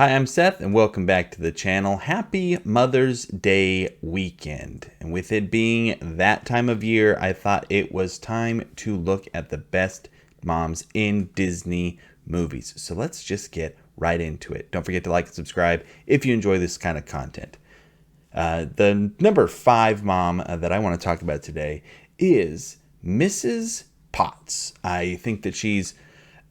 Hi, I'm Seth, and welcome back to the channel. Happy Mother's Day weekend. And with it being that time of year, I thought it was time to look at the best moms in Disney movies. So let's just get right into it. Don't forget to like and subscribe if you enjoy this kind of content. The number 5 mom that I want to talk about today is Mrs. Potts. I think that she's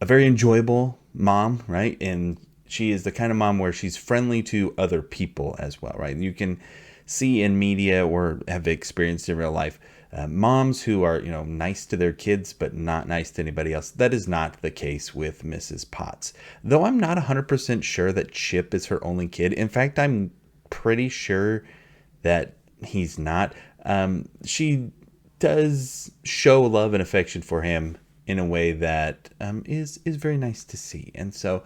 a very enjoyable mom, right? And she is the kind of mom where she's friendly to other people as well, right? You can see in media or have experienced in real life moms who are, nice to their kids but not nice to anybody else. That is not the case with Mrs. Potts. Though I'm not 100% sure that Chip is her only kid. In fact, I'm pretty sure that he's not. She does show love and affection for him in a way that is very nice to see. And so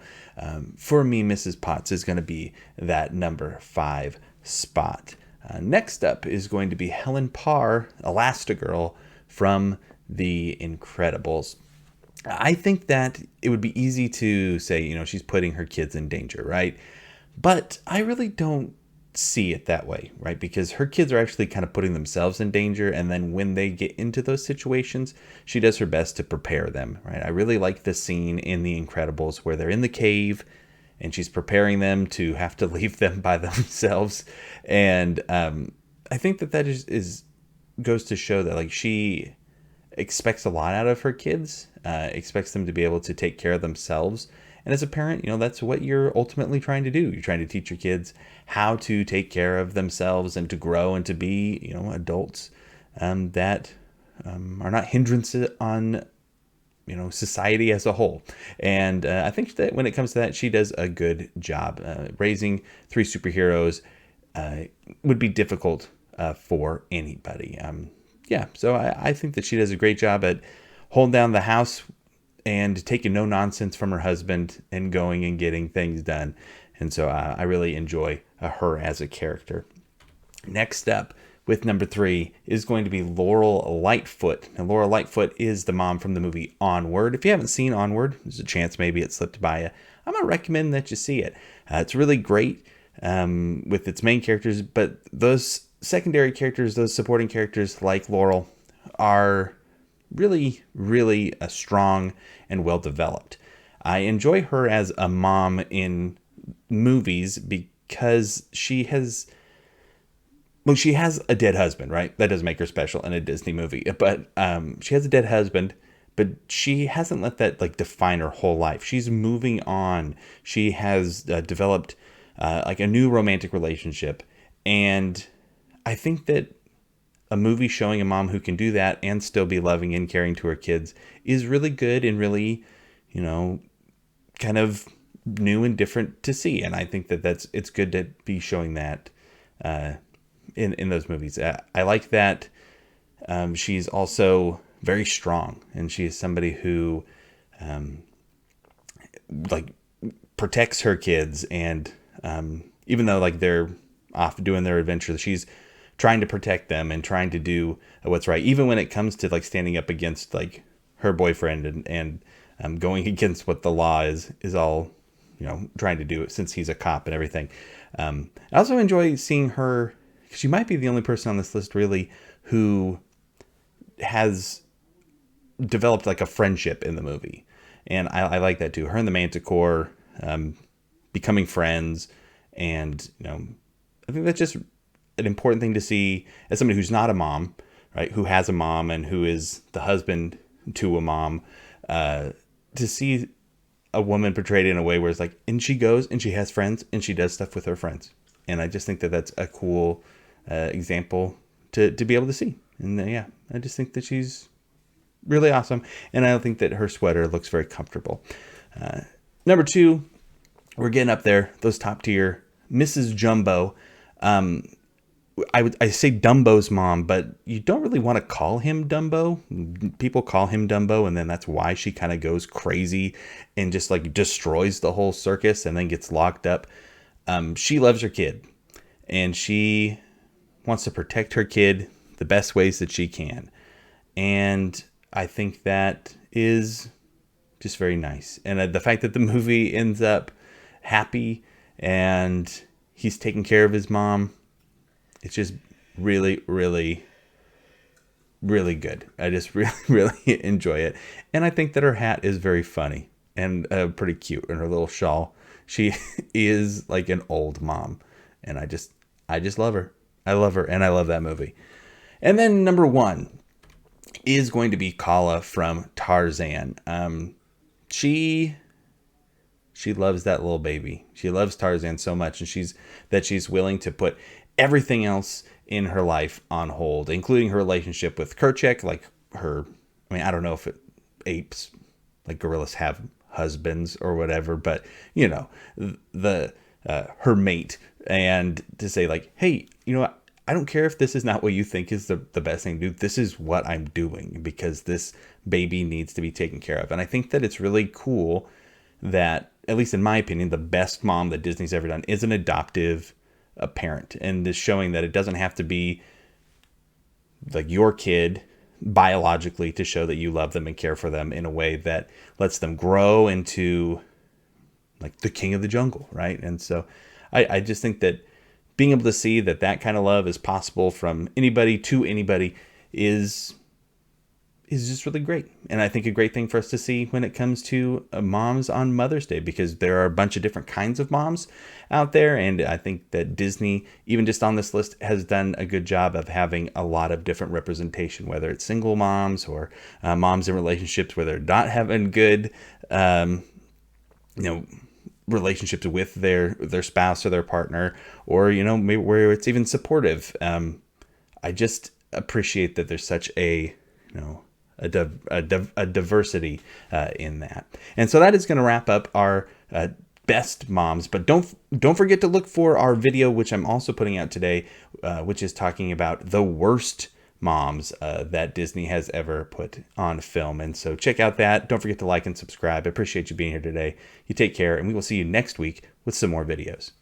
for me, Mrs. Potts is going to be that number 5 spot. Next up is going to be Helen Parr, Elastigirl from The Incredibles. I think that it would be easy to say, she's putting her kids in danger, right? But I really don't see it that way, right? Because her kids are actually kind of putting themselves in danger, and then when they get into those situations, she does her best to prepare them, right? I really like the scene in The Incredibles where they're in the cave and she's preparing them to have to leave them by themselves. And I think that is goes to show that like she expects a lot out of her kids, expects them to be able to take care of themselves. And as a parent, that's what you're ultimately trying to do. You're trying to teach your kids how to take care of themselves and to grow and to be, adults that are not hindrances on, society as a whole. And I think that when it comes to that, she does a good job. Raising 3 superheroes would be difficult for anybody. So I think that she does a great job at holding down the house and taking no nonsense from her husband and going and getting things done. And so I really enjoy her as a character. Next up with number 3 is going to be Laurel Lightfoot. Now, Laurel Lightfoot is the mom from the movie Onward. If you haven't seen Onward, there's a chance maybe it slipped by you. I'm going to recommend that you see it. It's really great with its main characters, but those secondary characters, those supporting characters like Laurel are really, really strong and well developed. I enjoy her as a mom in movies because she has a dead husband, right? That doesn't make her special in a Disney movie, but she has a dead husband, but she hasn't let that like define her whole life. She's moving on. She has developed like a new romantic relationship, and I think that a movie showing a mom who can do that and still be loving and caring to her kids is really good and really, kind of new and different to see. And I think that it's good to be showing that in those movies. I like that she's also very strong, and she is somebody who like protects her kids, and even though like they're off doing their adventures, she's trying to protect them and trying to do what's right, even when it comes to like standing up against like her boyfriend and going against what the law is all, trying to do it since he's a cop and everything. I also enjoy seeing her. She might be the only person on this list really who has developed like a friendship in the movie. And I like that too. Her and the Manticore becoming friends. And, I think that's just an important thing to see as somebody who's not a mom, right? Who has a mom and who is the husband to a mom, to see a woman portrayed in a way where it's like, and she goes and she has friends and she does stuff with her friends. And I just think that that's a cool example to be able to see. And I just think that she's really awesome. And I think that her sweater looks very comfortable. Number 2, we're getting up there, those top tier. Mrs. Jumbo. I say Dumbo's mom, but you don't really want to call him Dumbo. People call him Dumbo, and then that's why she kind of goes crazy and just like destroys the whole circus and then gets locked up. She loves her kid, and she wants to protect her kid the best ways that she can. And I think that is just very nice. And the fact that the movie ends up happy and he's taking care of his mom. It's just really, really, really good. I just really, really enjoy it. And I think that her hat is very funny and pretty cute. And her little shawl, she is like an old mom. And I just love her. I love her. And I love that movie. And then number one is going to be Kala from Tarzan. She loves that little baby. She loves Tarzan so much, and she's willing to put everything else in her life on hold, including her relationship with Kerchak. Like her, I mean, I don't know if apes, like gorillas, have husbands or whatever, but you know, the her mate, and to say like, hey, you know what? I don't care if this is not what you think is the best thing to do. This is what I'm doing because this baby needs to be taken care of. And I think that it's really cool that, at least in my opinion, the best mom that Disney's ever done is an adoptive parent. And is showing that it doesn't have to be like your kid biologically to show that you love them and care for them in a way that lets them grow into like the king of the jungle, right? And so I just think that being able to see that that kind of love is possible from anybody to anybody is just really great. And I think a great thing for us to see when it comes to moms on Mother's Day, because there are a bunch of different kinds of moms out there. And I think that Disney, even just on this list, has done a good job of having a lot of different representation, whether it's single moms or moms in relationships where they're not having good, relationships with their spouse or their partner, or, maybe where it's even supportive. I just appreciate that there's such a diversity in that. And so that is going to wrap up our best moms. But don't forget to look for our video, which I'm also putting out today, which is talking about the worst moms that Disney has ever put on film. And so check out that. Don't forget to like and subscribe. I appreciate you being here today. You take care, and we will see you next week with some more videos.